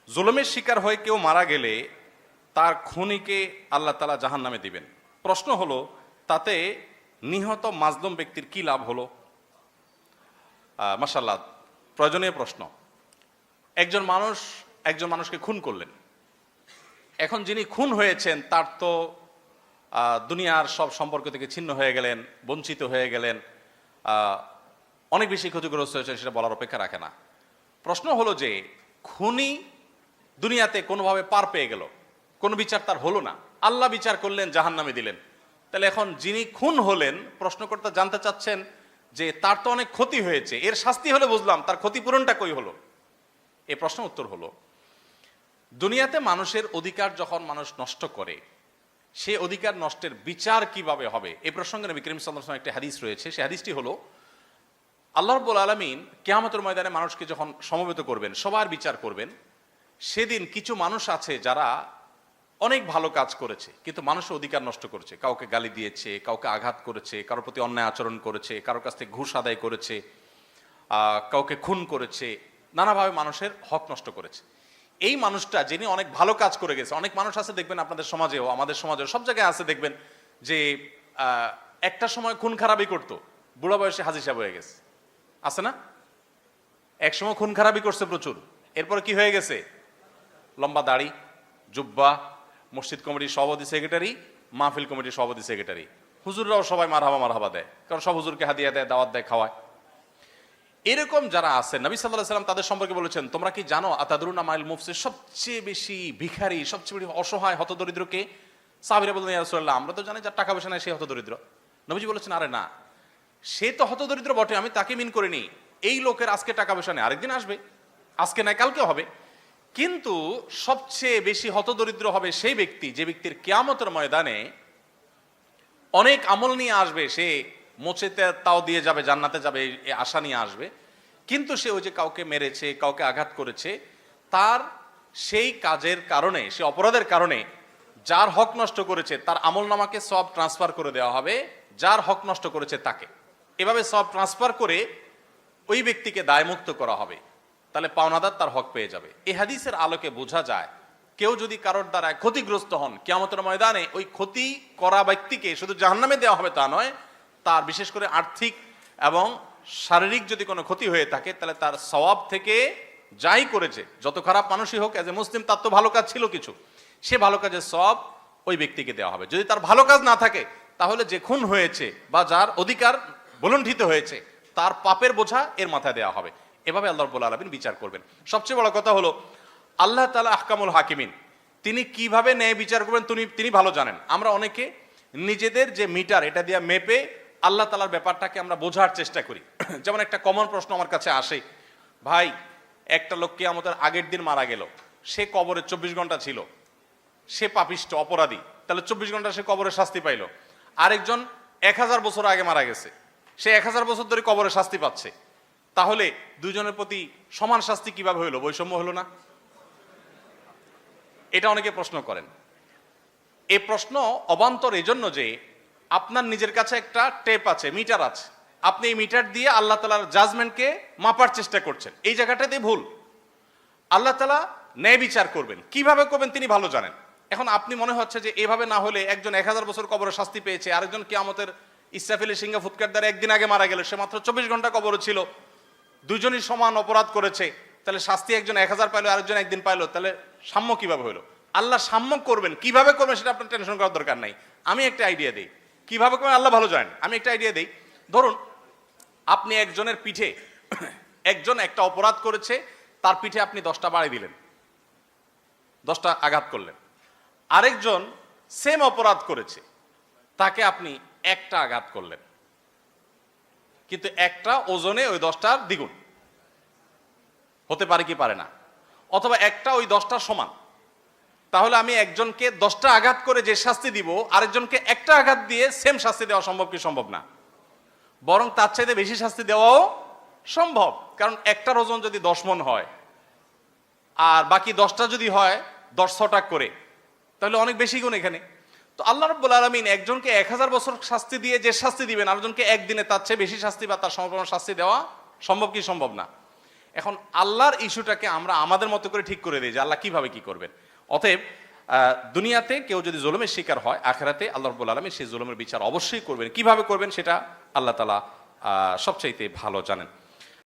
জুলুমের শিকার হয়ে কেউ মারা গেলে তার খুনিকে আল্লাহ তাআলা জাহান্নামে দিবেন। প্রশ্ন হলো, তাতে নিহত মাজলুম ব্যক্তির কি লাভ হলো? মাশাআল্লাহ, প্রয়োজনীয় প্রশ্ন। একজন মানুষকে খুন করলেন। এখন যিনি খুন হয়েছেন তার তো দুনিয়ার সব সম্পর্ক থেকে ছিন্ন হয়ে গেলেন, বঞ্চিত হয়ে গেলেন, অনেক বেশি ক্ষতিগ্রস্ত হয়েছেন, সেটা বলার অপেক্ষা রাখে না। প্রশ্ন হলো যে খুনি দুনিয়াতে কোনোভাবে পার পেয়ে গেল, কোনো বিচার তার হলো না, আল্লাহ বিচার করলেন, জাহান্নামে দিলেন। তাহলে এখন যিনি খুন হলেন, প্রশ্নকর্তা জানতে চাচ্ছেন যে তার তো অনেক ক্ষতি হয়েছে, এর শাস্তি হলে বুঝলাম, তার ক্ষতিপূরণটা কই হলো? এই প্রশ্ন উত্তর হলো, দুনিয়াতে মানুষের অধিকার যখন মানুষ নষ্ট করে, সে অধিকার নষ্টের বিচার কিভাবে হবে এই প্রসঙ্গে নবী করিম সাল্লাল্লাহু আলাইহি ওয়াসাল্লাম একটা হাদিস রয়েছে। সেই হাদিসটি হলো, আল্লাহ রাব্বুল আলামিন কিয়ামতের ময়দানে মানুষকে যখন সমবেত করবেন, সবার বিচার করবেন, সেদিন কিছু মানুষ আছে যারা অনেক ভালো কাজ করেছে কিন্তু মানুষের অধিকার নষ্ট করেছে, কাউকে গালি দিয়েছে, কাউকে আঘাত করেছে, কারোর প্রতি অন্যায় আচরণ করেছে, কারোর কাছ থেকে ঘুষ আদায় করেছে, কাউকে খুন করেছে, নানাভাবে মানুষের হক নষ্ট করেছে। এই মানুষটা যিনি অনেক ভালো কাজ করে গেছে, অনেক মানুষ আছে দেখবেন আপনাদের সমাজেও, আমাদের সমাজেও, সব জায়গায় আছে দেখবেন যে একটা সময় খুন খারাপই করতো, বুড়া বয়সে হাজী সাহেব হয়ে গেছে, আছে না? এক সময় খুন খারাপই করছে প্রচুর, এরপরে কি হয়ে গেছে? লম্বা দাড়ি, জুব্বা, মসজিদ কমিটির সভাপতি সেক্রেটারি, মাহফিল কমিটির সভাপতি সেক্রেটারি, হুজুররাও সবাই মারহাবা দেয়, কারণ সব হুজুরকে হাদিয়া দেয়, দাওয়াত দেয়, খাওয়ায়। এরকম যারা আছেন, নবী সাল্লাল্লাহু আলাইহি ওয়াসাল্লাম তাদের সম্পর্কে বলেছেন, তোমরা কি জানো আতাদরুনা মাইল মুফসিদ, সবচেয়ে বেশি ভিখারি, সবচেয়ে বেশি অসহায় হতদরিদ্রকে? সাহাবীরা বললেন, ইয়া রাসূলুল্লাহ, আমরা তো জানি যার টাকা পয়সা নাই সে হতদরিদ্র। নবীজি বলেছেন, আরে না, সে তো হতদরিদ্র বটে, আমি তাকে মিন করিনি। এই লোকের আজকে টাকা পয়সা নেই, আরেকদিন আসবে, আজকে নাই কালকে হবে। কিন্তু সবচেয়ে বেশি হতদরিদ্র হবে সেই ব্যক্তি, যে ব্যক্তির কিয়ামতের ময়দানে অনেক আমল নিয়ে আসবে, সে মোচেতে তাও দিয়ে যাবে, জান্নাতে যাবে, এই আশা নিয়ে আসবে, কিন্তু সে ওই যে কাউকে মেরেছে, কাউকে আঘাত করেছে, তার সেই কাজের কারণে, সে অপরাধের কারণে যার হক নষ্ট করেছে তার আমল নামাকে সব ট্রান্সফার করে দেওয়া হবে যার হক নষ্ট করেছে তাকে। এভাবে সব ট্রান্সফার করে ওই ব্যক্তিকে দায়মুক্ত করা হবে, তাহলে পাওনাদার তার হক পেয়ে যাবে। এই হাদিসের আলোকে বোঝা যায়, কেউ যদি কারোর দ্বারা ক্ষতিগ্রস্ত হন, কিয়ামতের ময়দানে ওই ক্ষতি করা ব্যক্তিকে শুধু জাহান্নামে দেওয়া হবে তা নয়, তার বিশেষ করে আর্থিক এবং শারীরিক যদি কোনো ক্ষতি হয়ে থাকে, তাহলে তার সওয়াব থেকে যাই করেছে, যত খারাপ মানুষই হোক, এজ এ মুসলিম তার তো ভালো কাজ ছিল কিছু, সে ভালো কাজের সওয়াব ওই ব্যক্তিকে দেওয়া হবে। যদি তার ভালো কাজ না থাকে, তাহলে যে খুন হয়েছে বা যার অধিকার বলুণ্ঠিত হয়েছে, তার পাপের বোঝা এর মাথায় দেওয়া হবে। এভাবে আল্লাহ রাব্বুল আলামিন বিচার করবেন। সবচেয়ে বড় কথা হলো, আল্লাহ তাআলা আহকামুল হাকিমিন, তিনি কিভাবে ন্যায় বিচার করবেন তিনি ভালো জানেন। আমরা অনেকে নিজেদের যে মিটার, এটা দিয়ে মেপে আল্লাহ তাআলার ব্যাপারটাকে আমরা বোঝার চেষ্টা করি। যেমন একটা কমন প্রশ্ন আমার কাছে আসে, ভাই, একটা লোক কিয়ামতের আগের দিন মারা গেল, সে কবরে 24 ঘন্টা ছিল, সে পাপিষ্ট অপরাধী, তাহলে 24 ঘন্টা সে কবরে শাস্তি পাইল। আরেকজন 1000 বছর আগে মারা গেছে, সে 1000 বছর ধরে কবরে শাস্তি পাচ্ছে, তাহলে দুজনের প্রতি সমান শাস্তি কিভাবে হইলো? বৈষম্য হলো না? এটা অনেকে প্রশ্ন করেন। এই প্রশ্ন অবান্তর এই জন্য যে আপনার নিজের কাছে একটা টেপ আছে, মিটার আছে, আপনি এই মিটার দিয়ে আল্লাহ তাআলার জাজমেন্টকে মাপার চেষ্টা করছেন, এই জায়গাটাতে ভুল। আল্লাহ তাআলা ন্যায় বিচার করবেন, কিভাবে করবেন তিনি ভালো জানেন। এখন আপনি মনে হচ্ছে যে এভাবে না হলে, একজন 1000 বছর কবরে শাস্তি পেয়েছে, আরেকজন কিয়ামতের ইসরাফিলের সিংহা ফুৎকার দ্বারা একদিন আগে মারা গেল, সে মাত্র 24 ঘন্টা কবরে ছিল, দুজনই সমান অপরাধ করেছে, তাহলে শাস্তি একজন 1000 পাইলো, আরেকজন একদিন পাইলো, তাহলে সাম্য কিভাবে হলো? আল্লাহ সাম্য করবেন, কিভাবে করবেন সেটা আপনার টেনশন করার দরকার নাই। আমি একটা আইডিয়া দিই, কিভাবে করবেন আল্লাহ ভালো জানেন। আমি একটা আইডিয়া দিই, ধরুন আপনি একজনের পিঠে, একজন একটা অপরাধ করেছে, তার পিঠে আপনি 10টা বাড়ি দিলেন, 10টা আঘাত করলেন। আরেকজন সেম অপরাধ করেছে, তাকে আপনি একটা আঘাত করলেন, কিন্তু একটা ওজনে ওই 10টার দ্বিগুণ। হতে পারে কি পারে না? অথবা একটা ওই 10টার সমান। তাহলে আমি একজনকে 10টা আঘাত করে যে শাস্তি দিব, আরেকজনকে একটা আঘাত দিয়ে সেম শাস্তি দেওয়া সম্ভব কি সম্ভব না? বরং তার চাইতে বেশি শাস্তি দেওয়াও সম্ভব, কারণ একটার ওজন যদি 10 মণ হয় আর বাকি 10টা যদি হয় 10 করে, তাহলে অনেক বেশি গুণ এখানে। তো আল্লাহ রাব্বুল আলামিন একজনকে 1000 বছর শাস্তি দিয়ে যে শাস্তি দিবেন, আরেকজনকে একদিনে তার চেয়ে বেশি শাস্তি বা তার সমপরিমাণ শাস্তি দেওয়া সম্ভব কি সম্ভব না? এখন আল্লাহর ইস্যুটাকে আমরা আমাদের মতো করে ঠিক করে দিই যে আল্লাহ কিভাবে কি করবেন। অতএব দুনিয়াতে কেউ যদি জুলুমের শিকার হয়, আখিরাতে আল্লাহ রাব্বুল আলামিন সেই জুলুমের বিচার অবশ্যই করবেন। কিভাবে করবেন সেটা আল্লাহ তাআলা সবচাইতে ভালো জানেন।